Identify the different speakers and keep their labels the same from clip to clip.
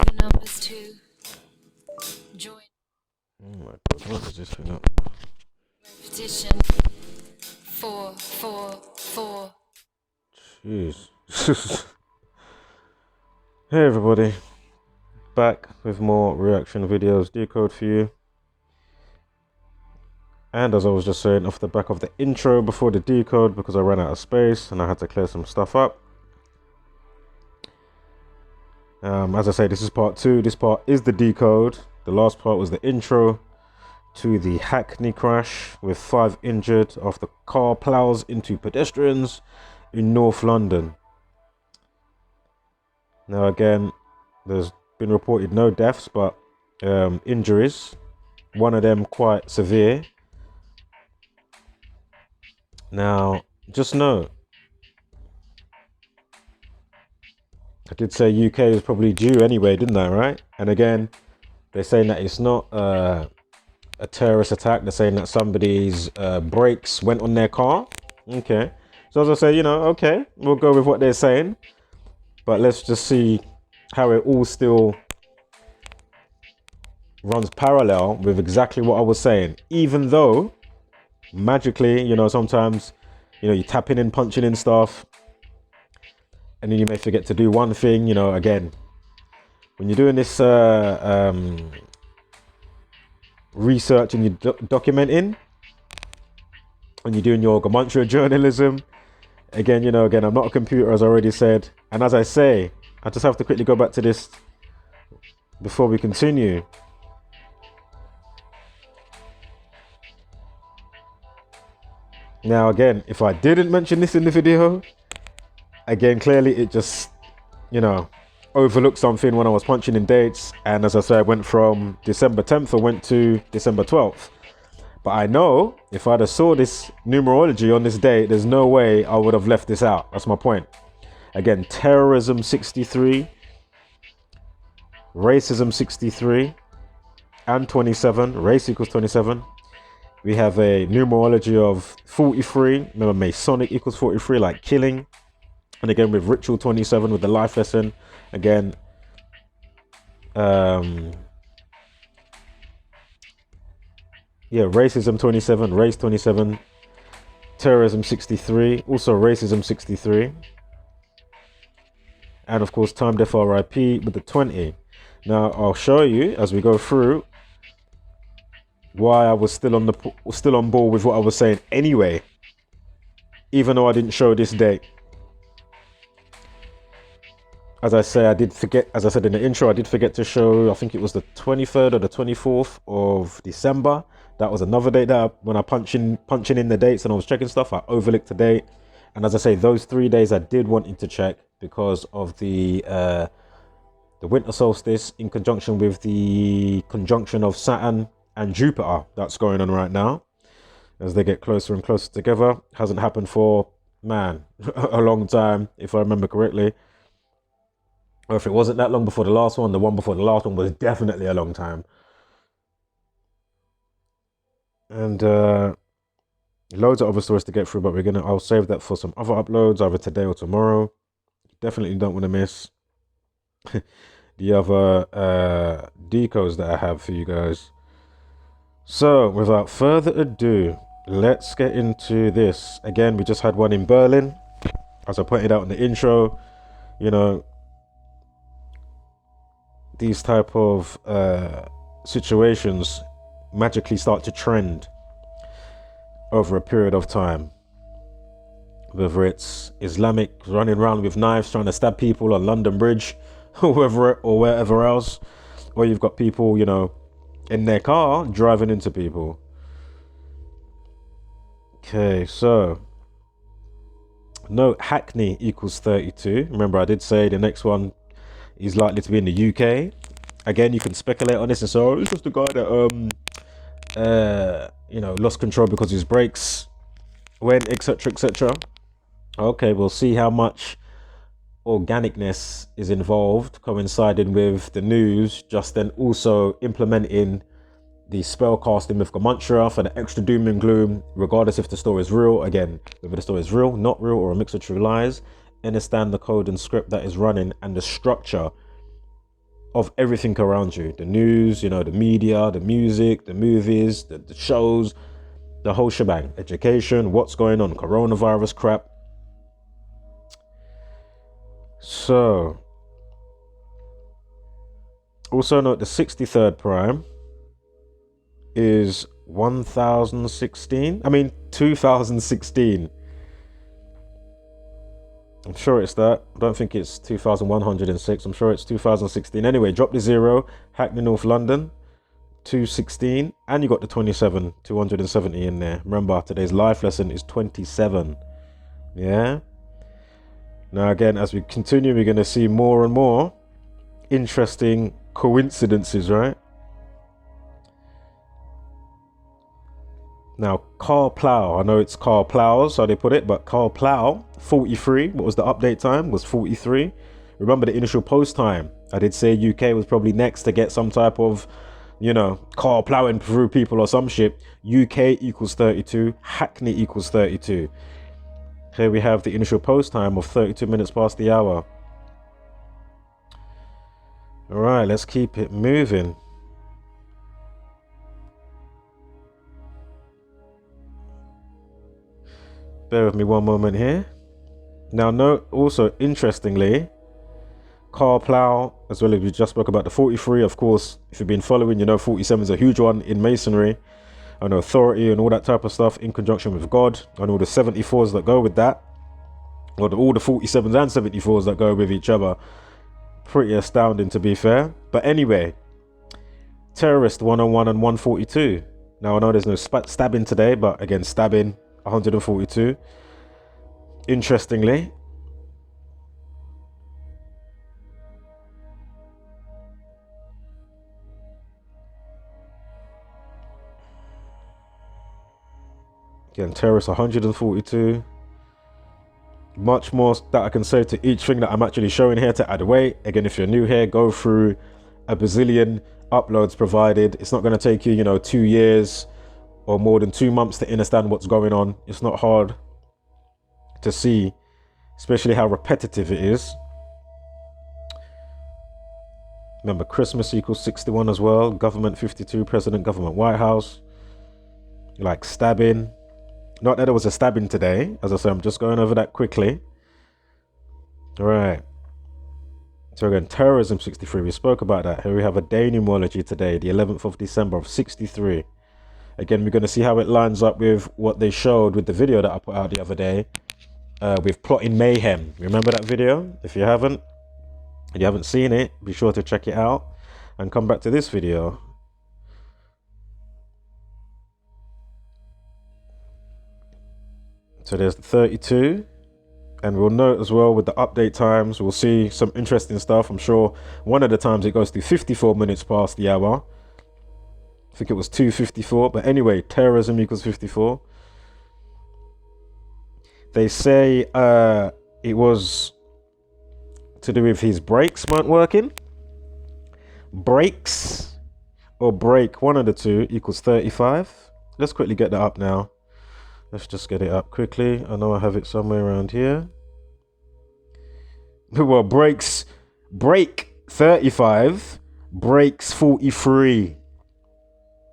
Speaker 1: your numbers to join.
Speaker 2: Oh my god, what is this thing up?
Speaker 1: Repetition 444.
Speaker 2: Jeez. Hey everybody, back with more reaction videos, Decode for you. And as I was just saying, off the back of the intro before the decode, because I ran out of space and I had to clear some stuff up. As I say, this is part 2. This part is the decode. The last part was the intro to the Hackney crash with 5 injured after car ploughs into pedestrians in North London. Now again, there's been reported no deaths, but injuries. One of them quite severe. Now, just know, I did say UK is probably due anyway, didn't I, right? And again, they're saying that it's not a terrorist attack. They're saying that somebody's brakes went on their car. Okay. So as I say, okay, we'll go with what they're saying. But let's just see how it all still runs parallel with exactly what I was saying. Even though, magically, sometimes, you're tapping in, punching in stuff. And then you may forget to do one thing, again, when you're doing this research and you're documenting, and you're doing your Gematria journalism, again, I'm not a computer, as I already said. And as I say, I just have to quickly go back to this before we continue. Now, again, if I didn't mention this in the video, again, clearly it just, overlooked something when I was punching in dates. And as I said, I went from December 10th, I went to December 12th. But I know if I'd have saw this numerology on this date, there's no way I would have left this out. That's my point. Again, terrorism 63, racism 63, and 27, race equals 27. We have a numerology of 43. Remember, Masonic equals 43, like killing. And again, with ritual 27 with the life lesson. Again, racism 27, race 27, terrorism 63, also racism 63. And of course, time death RIP with the 20. Now, I'll show you as we go through why I was still on board with what I was saying anyway, even though I didn't show this date. As I say, I did forget, as I said in the intro, I did forget to show, I think it was the 23rd or the 24th of December. That was another date that when I punching in the dates and I was checking stuff, I overlooked the date. And as I say, those 3 days I did want to check because of the winter solstice in conjunction with the conjunction of Saturn and Jupiter that's going on right now as they get closer and closer together. Hasn't happened for, man, a long time, if I remember correctly. Or if it wasn't that long before the last one, the one before the last one was definitely a long time. And loads of other stories to get through, but I'll save that for some other uploads, either today or tomorrow. Definitely don't want to miss the other decodes that I have for you guys. So without further ado, let's get into this. Again, we just had one in Berlin, as I pointed out in the intro. These type of situations magically start to trend over a period of time. Whether it's Islamic running around with knives trying to stab people on London Bridge or wherever else, or you've got people, in their car driving into people. Okay, so note Hackney equals 32. Remember, I did say the next one is likely to be in the UK. Again, you can speculate on this and say, oh, it's just the guy that lost control because his brakes went, etc., etc. Okay, we'll see how much organicness is involved, coinciding with the news, just then also implementing the spell casting with Gematria for the extra doom and gloom, regardless if the story is real. Again, whether the story is real, not real, or a mix of true lies, understand the code and script that is running and the structure of everything around you. The news, you know, the media, the music, the movies, the shows, the whole shebang. Education, what's going on, coronavirus crap. So, also note the 63rd prime is 2016. I'm sure it's that. I don't think it's 2106. I'm sure it's 2016. Anyway, drop the 0. Hackney, North London, 216. And you got the 27, 270 in there. Remember, today's life lesson is 27. Yeah? Now, again, as we continue, we're going to see more and more interesting coincidences, right? Now, car plough, I know it's car ploughs, how they put it, but car plough, 43. What was the update time? Was 43. Remember the initial post time? I did say UK was probably next to get some type of, you know, car ploughing through people or some shit. UK equals 32, Hackney equals 32. Here we have the initial post time of 32 minutes past the hour. All right, let's keep it moving. Bear with me one moment here. Now note also, interestingly, car plough, as well as we just spoke about the 43, of course, if you've been following, you know 47 is a huge one in masonry and authority and all that type of stuff in conjunction with God, and all the 74s that go with that, or all the 47s and 74s that go with each other. Pretty astounding, to be fair. But anyway, terrorist 101 and 142. Now I know there's no stabbing today, but again, stabbing 142. Interestingly, again, terrorist 142. Much more that I can say to each thing that I'm actually showing here to add weight. Again, if you're new here, go through a bazillion uploads provided. It's not going to take you, you know, 2 years or more than 2 months to understand what's going on. It's not hard to see, especially how repetitive it is. Remember, Christmas equals 61 as well. Government 52, President, Government, White House. Like stabbing. Not that there was a stabbing today. As I said, I'm just going over that quickly. All right. So again, terrorism 63. We spoke about that. Here we have a day numerology today, the 11th of December of 63. Again, we're going to see how it lines up with what they showed with the video that I put out the other day with plotting mayhem. Remember that video? If you haven't seen it, be sure to check it out and come back to this video. So there's the 32, and we'll note as well with the update times, we'll see some interesting stuff. I'm sure one of the times it goes to 54 minutes past the hour. I think it was 2:54, but anyway, terrorism equals 54. They say it was to do with his brakes weren't working. Brakes or brake, one of the two, equals 35. Let's quickly get that up now. Let's just get it up quickly. I know I have it somewhere around here. Well, brake 35, brakes 43.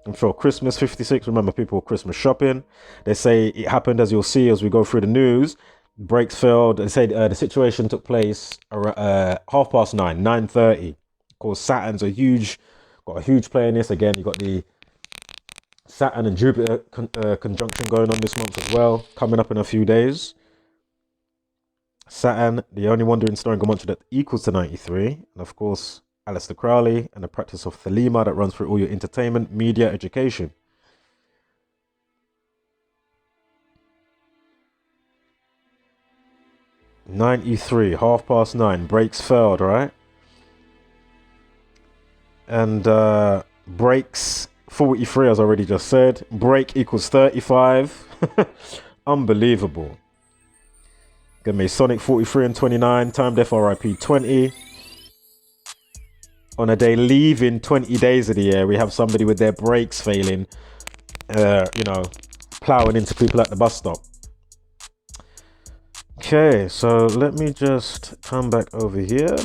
Speaker 2: I'm sure Christmas 56. Remember, people were Christmas shopping. They say it happened, as you'll see as we go through the news. Brakes failed. They say the situation took place around 9:30, 9:30. Of course, Saturn's got a huge play in this. Again, you got the Saturn and Jupiter conjunction going on this month as well, coming up in a few days. Saturn, the only wandering star in Gematria that equals to 93, and of course Aleister Crowley and the practice of Thelema that runs through all your entertainment, media, education. (93), 9:30, brakes failed, right? And brakes 43, as I already just said. Brake equals 35. Unbelievable. Get me Sonic 43 and 29. Time Death RIP 20. On a day leaving 20 days of the year, we have somebody with their brakes failing, plowing into people at the bus stop. Okay, so let me just come back over here.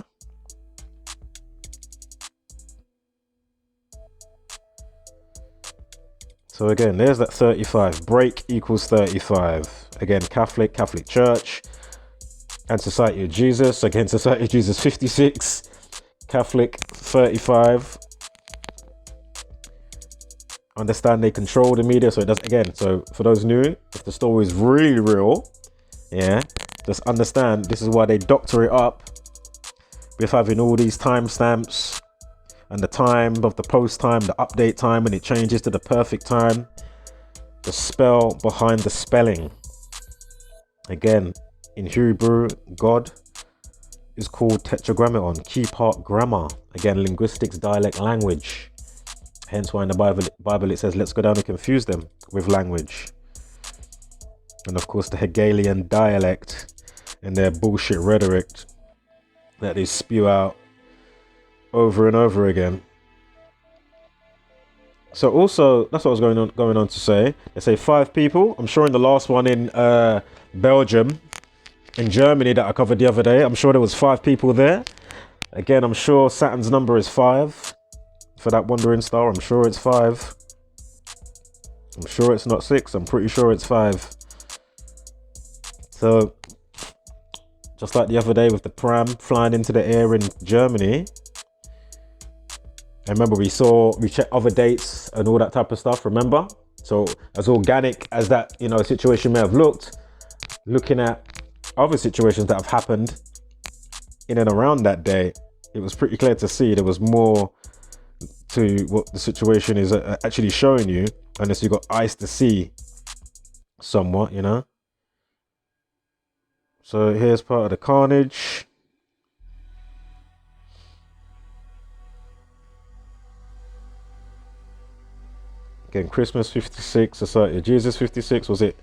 Speaker 2: So again, there's that 35. Break equals 35. Again, Catholic Church. And Society of Jesus. Again, Society of Jesus 56. Catholic 35. Understand they control the media, so it does, again, so for those new, if the story is really real, yeah, just understand this is why they doctor it up with having all these timestamps and the time of the post time, the update time, and it changes to the perfect time. The spell behind the spelling. Again, in Hebrew, God is called tetragrammaton, key part grammar. Again, linguistics, dialect, language. Hence why in the Bible it says, let's go down and confuse them with language. And of course, the Hegelian dialect and their bullshit rhetoric that they spew out over and over again. So also, that's what I was going on to say. They say 5 people. I'm sure in the last one in Belgium, in Germany that I covered the other day, I'm sure there was 5 people there. Again, I'm sure Saturn's number is 5 for that wandering star. I'm sure it's 5. I'm sure it's not 6. I'm pretty sure it's 5. So, just like the other day with the pram flying into the air in Germany. I remember we checked other dates and all that type of stuff, remember? So as organic as that, situation may have looked, looking at other situations that have happened in and around that day, it was pretty clear to see there was more to what the situation is actually showing you, unless you got eyes to see somewhat, So here's part of the carnage. Again, Christmas 56, Society of Jesus 56. Was it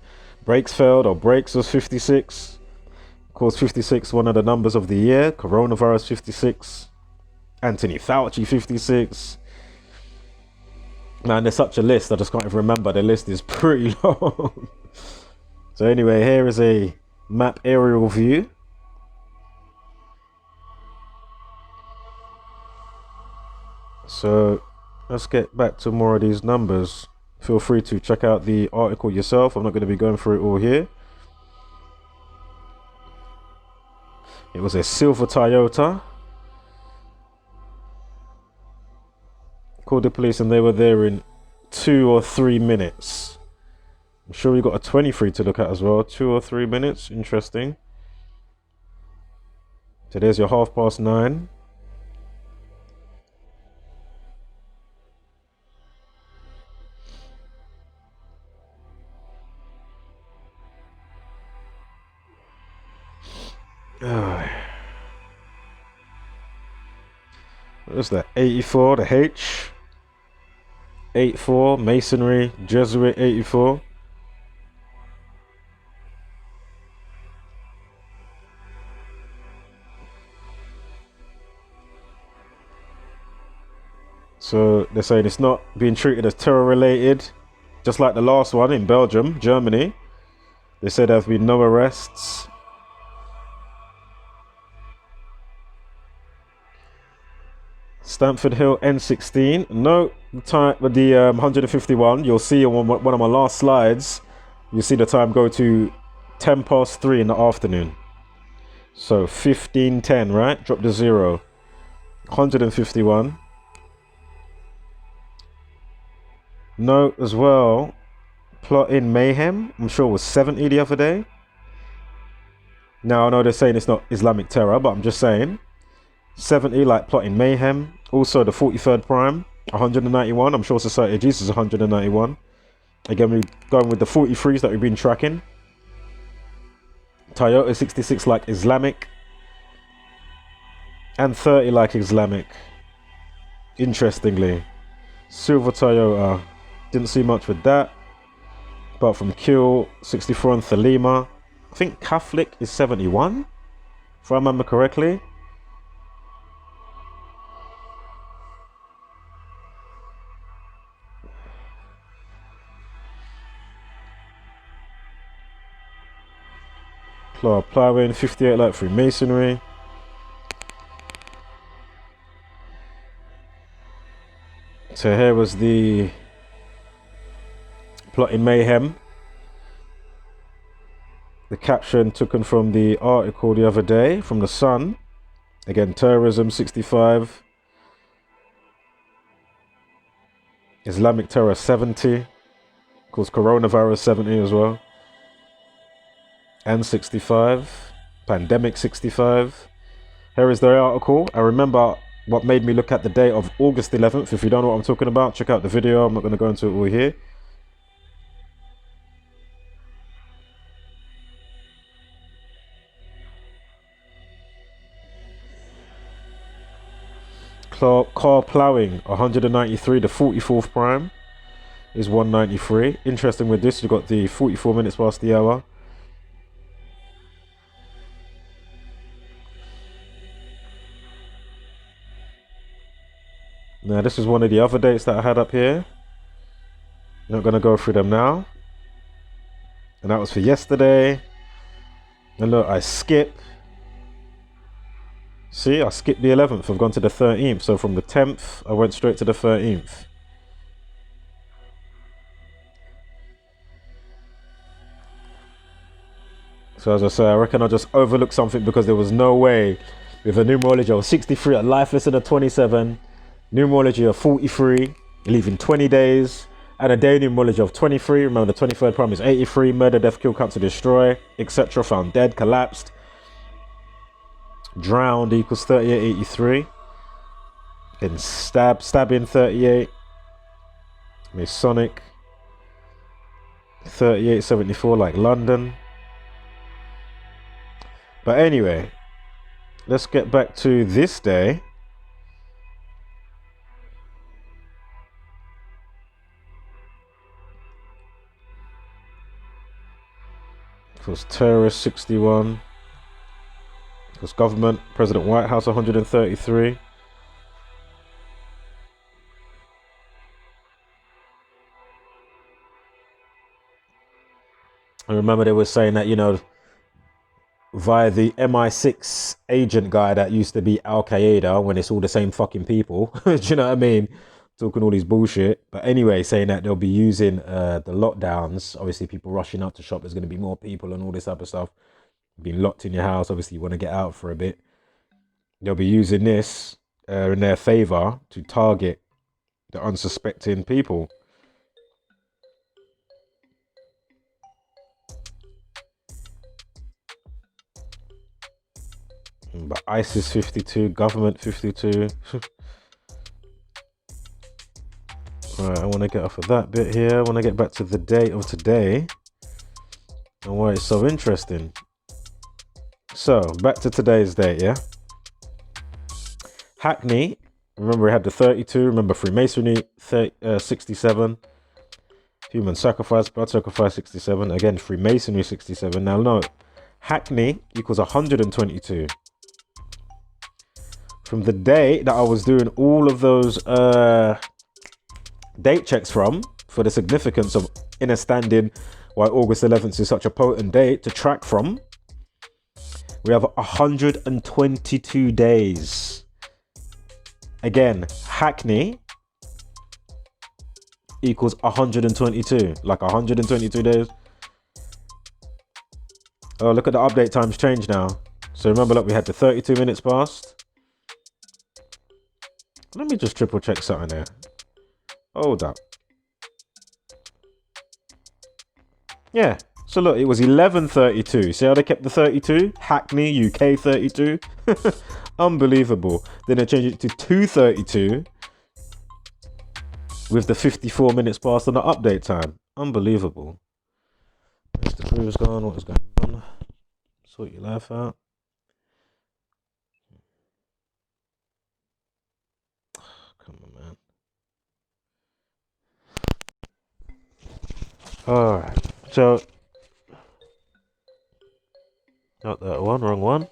Speaker 2: Breaksfeld or Breaks was 56? Of course, 56, one of the numbers of the year. Coronavirus 56. Anthony Fauci 56. Man, there's such a list, I just can't even remember. The list is pretty long. So anyway, here is a map aerial view. So let's get back to more of these numbers. Feel free to check out the article yourself. I'm not going to be going through it all here. It was a silver Toyota. Called the police and they were there in 2 or 3 minutes. I'm sure we got a 23 to look at as well. 2 or 3 minutes. Interesting. So there's your 9:30. What's that? 84, the H. 84, Masonry, Jesuit 84. So they're saying it's not being treated as terror related, just like the last one in Belgium, Germany. They said there have been no arrests. Stamford Hill N16. No, the time with the 151. You'll see on one of my last slides. You see the time go to 3:10 in the afternoon. So 15:10, right? Drop the 0. 151. No, as well. Plot in mayhem. I'm sure it was 70 the other day. Now I know they're saying it's not Islamic terror, but I'm just saying 70, like plotting mayhem. Also the 43rd prime, 191. I'm sure Society of Jesus is 191. Again, we're going with the 43s that we've been tracking. Toyota 66 like Islamic. And 30 like Islamic. Interestingly. Silver Toyota. Didn't see much with that. Apart from Kill 64 and Thelema. I think Catholic is 71. If I remember correctly. Ploughing 58 like Freemasonry. So here was the plotting mayhem. The caption taken from the article the other day from The Sun. Again, terrorism 65. Islamic terror 70. Of course, coronavirus 70 as well. And 65. Pandemic 65. Here is the article. I remember what made me look at the date of August 11th. If you don't know what I'm talking about, check out the video. I'm not going to go into it all here. Car ploughing 193. The 44th prime is 193. Interesting with this, you've got the 44 minutes past the hour. Now this is one of the other dates that I had up here. Not going to go through them now. And that was for yesterday. And look, I skip. See, I skipped the 11th. I've gone to the 13th. So from the 10th, I went straight to the 13th. So as I say, I reckon I just overlooked something because there was no way with a numerology of 63, a life lesson of 27, numerology of 43, leaving 20 days, and a day numerology of 23. Remember, the 23rd prime is 83, murder, death, kill, capture, destroy, etc. Found dead, collapsed, drowned equals 3883. Then stabbing 38, Masonic 3874, like London. But anyway, let's get back to this day. It was terrorist 61. It was government, President White House 133. I remember they were saying that, you know, via the MI6 agent guy that used to be Al Qaeda, when it's all the same fucking people. Do you know what I mean? Talking all these bullshit. But anyway, saying that they'll be using the lockdowns. Obviously, people rushing out to shop. There's going to be more people and all this type of stuff. Being locked in your house. Obviously, you want to get out for a bit. They'll be using this in their favor to target the unsuspecting people. But ISIS 52, government 52. Alright, I want to get off of that bit here. I want to get back to the date of today and why it's so interesting. So, back to today's date, yeah? Hackney, remember we had the 32, remember Freemasonry 67, human sacrifice, blood sacrifice 67, again Freemasonry 67. Now note, Hackney equals 122. From the day that I was doing all of those date checks for the significance of understanding why August 11th is such a potent date to track from, we have 122 days. Again, Hackney equals 122, like 122 days. Oh, look at the update times change now. So remember, look, we had the 32 minutes past. Let me just triple check something there. Hold up. Yeah. So look, it was 11:32. See how they kept the 32? Hackney, UK 32. Unbelievable. Then they changed it to 2:32 with the 54 minutes past on the update time. Unbelievable. Mr. Crew's gone. What is going on? Sort your life out. Come on, man. Alright. So, not that one, wrong one.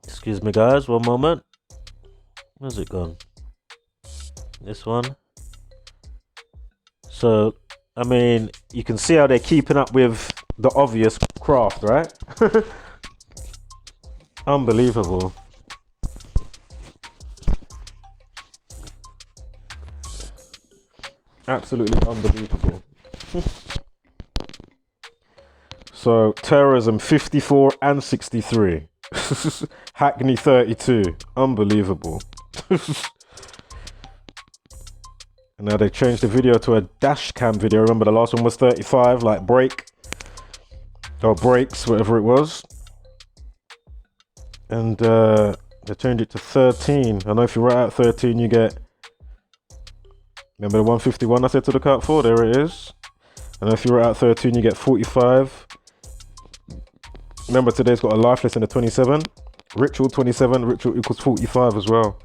Speaker 2: Excuse me, guys, one moment. Where's it gone? This one. So, I mean, you can see how they're keeping up with the obvious craft, right? Unbelievable. Absolutely unbelievable. So terrorism 54 and 63. Hackney 32. Unbelievable. And now they changed the video to a dash cam video. Remember the last one was 35, like break or breaks, whatever it was. And they changed it to 13. I know if you write out 13, you get, remember the 151 I said to look out for? There it is. I know if you write out 13, you get 45. Remember today's got a life lesson of 27. Ritual 27, ritual equals 45 as well.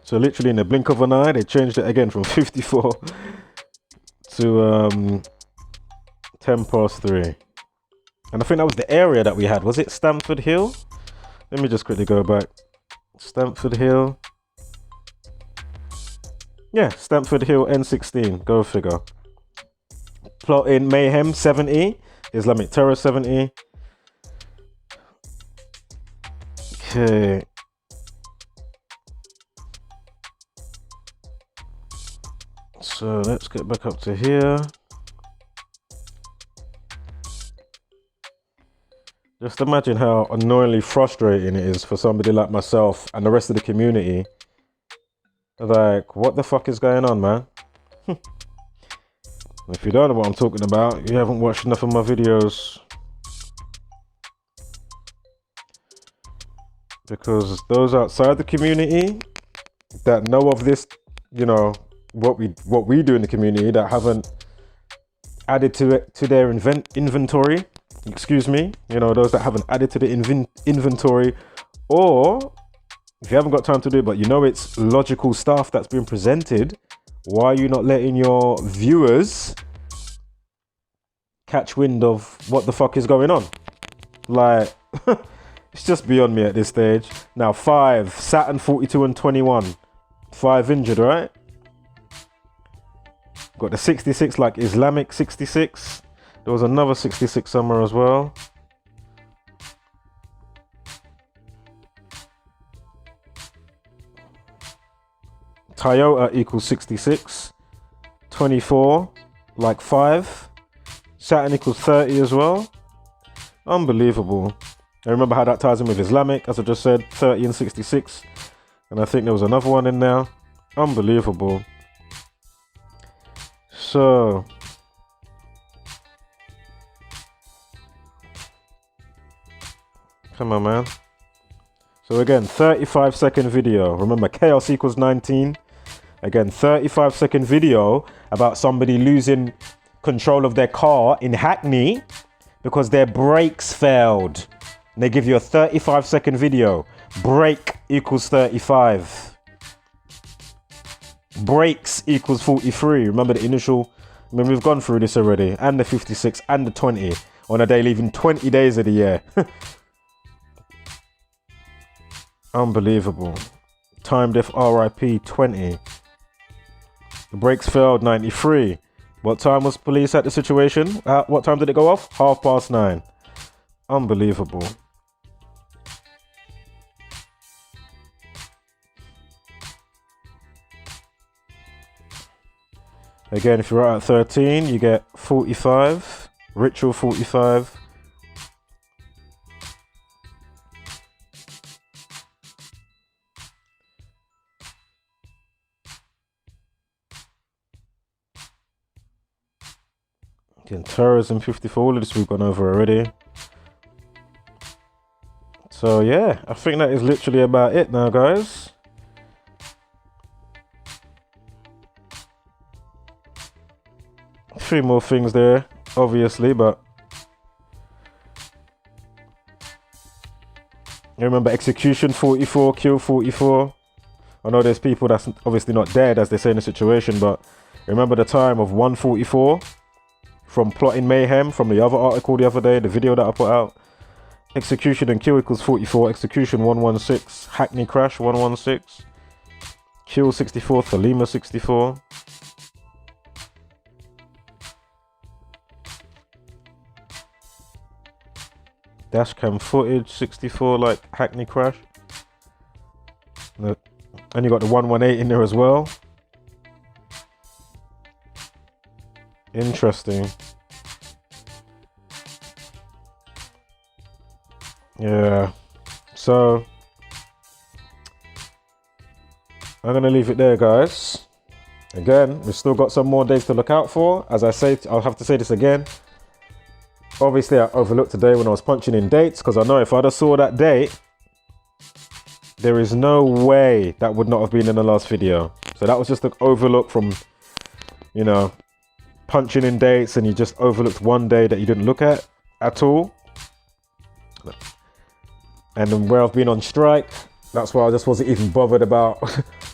Speaker 2: So literally in the blink of an eye, they changed it again from 54 to 10 past 3. And I think that was the area that we had. Was it Stamford Hill? Let me just quickly go back. Stamford Hill. Yeah, Stamford Hill N16. Go figure. Plot in Mayhem 70. Islamic Terror 70. Okay. So let's get back up to here. Just imagine how annoyingly frustrating it is for somebody like myself and the rest of the community. Like, what the fuck is going on, man? If you don't know what I'm talking about, you haven't watched enough of my videos. Because those outside the community that know of this, you know, what we do in the community, that haven't added to it to their inventory, excuse me, you know, those that haven't added to the inventory, or if you haven't got time to do it but you know it's logical stuff that's been presented, why are you not letting your viewers catch wind of what the fuck is going on? Like, it's just beyond me at this stage. Now 5 Saturn 42 and 21, 5 injured, right? Got the 66 like Islamic 66. There was another 66 somewhere as well. Toyota equals 66. 24 like 5. Saturn equals 30 as well. Unbelievable. I remember how that ties in with Islamic, as I just said, 30 and 66. And I think there was another one in there. Unbelievable. So come on, man. So again, 35-second video. Remember, chaos equals 19. Again, 35-second video about somebody losing control of their car in Hackney because their brakes failed. And they give you a 35-second video. Brake equals 35. Brakes equals 43. Remember the initial, I mean, we've gone through this already. And the 56 and the 20 on a day leaving 20 days of the year. Unbelievable. Time diff RIP 20. The brakes failed 93. What time was police at the situation? What time did it go off? 9:30. Unbelievable. Again, if you're out at 13, you get 45. Ritual 45. Again, terrorism 54. All of this we've gone over already. So yeah, I think that is literally about it now, guys. A few more things there, obviously, but you remember execution 44, kill 44. I know there's people that's obviously not dead, as they say in the situation, but remember the time of 144 from plotting mayhem from the other article the other day, the video that I put out. Execution and kill equals 44. Execution 116. Hackney Crash 116. Kill 64. Thelema 64. Dashcam footage 64 like Hackney Crash. And you got the 118 in there as well. Interesting. Yeah. So I'm gonna leave it there, guys. Again, we've still got some more days to look out for. As I say, I'll have to say this again. Obviously, I overlooked today when I was punching in dates, because I know if I'd have saw that date, there is no way that would not have been in the last video. So that was just an overlook from, you know, punching in dates, and you just overlooked one day that you didn't look at all. And then where I've been on strike, that's why I just wasn't even bothered about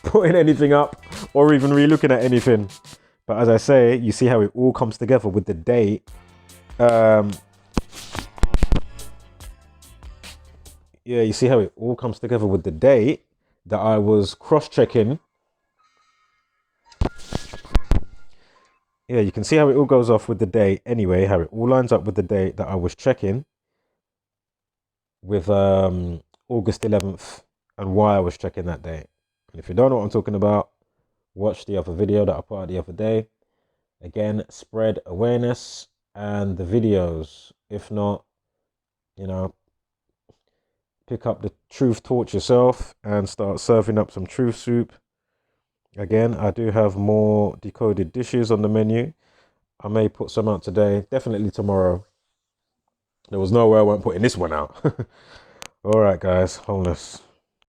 Speaker 2: putting anything up or even re-looking at anything. But as I say, you see how it all comes together with the date. Yeah, you see how it all comes together with the date that I was cross-checking. Yeah, you can see how it all goes off with the date anyway, how it all lines up with the date that I was checking with August 11th and why I was checking that date. And if you don't know what I'm talking about, watch the other video that I put out the other day. Again, spread awareness and the videos. If not, you know, pick up the truth torch yourself and start serving up some truth soup. Again, I do have more decoded dishes on the menu. I may put some out today, definitely tomorrow. There was no way I weren't putting this one out. All right, guys, wholeness.